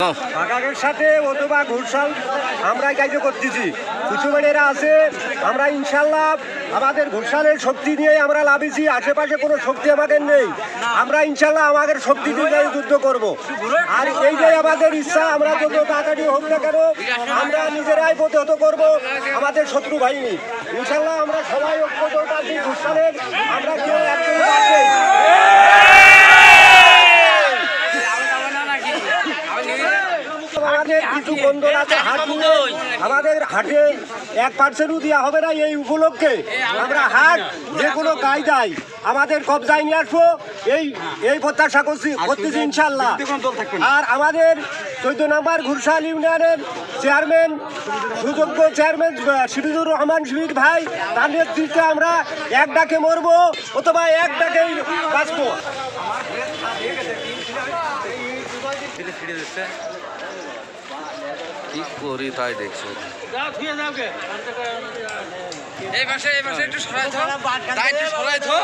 বাগানের সাথে অথবা ঘোষাল আমরাই কাজ করতেছি। কিছু মেয়েরা আছে, আমরা ইনশাল্লাহ আমাদের ঘোষালের শক্তি নিয়ে আমরা লাভিছি। আশেপাশে কোনো শক্তি আমাদের নেই। আমরা ইনশাল্লাহ আমাদের শক্তি দিয়ে যুদ্ধ করব। আর এইটাই আমাদের ইচ্ছা। আমরা যত তাড়াতাড়ি হোক না কেন আমরা নিজেরাই প্রতিহত করব আমাদের শত্রু বাহিনী। ইনশাল্লাহ আমরা সবাই ঐক্যবদ্ধ আছি। ঘোষালের আমরা কেউ একজন বাদ নেই। আমাদের কিছু বন্ধন আছে হাট নিয়ে, আমাদের হাটে 1% দেওয়া হবে না। এই উপলক্ষে আমরা হাট যে কোনো কায়দায় আমাদের কবজায় নিয়ে আসবো, এই প্রত্যাশা করতেছি ইনশাল্লাহ। আর আমাদের 14 নম্বর ঘুরশাল ইউনিয়নের চেয়ারম্যান, সুযোগ্য চেয়ারম্যান শিবিজুর রহমান শিবির ভাই, তার নেতৃত্বে আমরা এক ডাকে মরবো অথবা এক ডাকেই বাঁচবো। কি করি তাই দেখছো। এই পাশে একটু সরাই থো।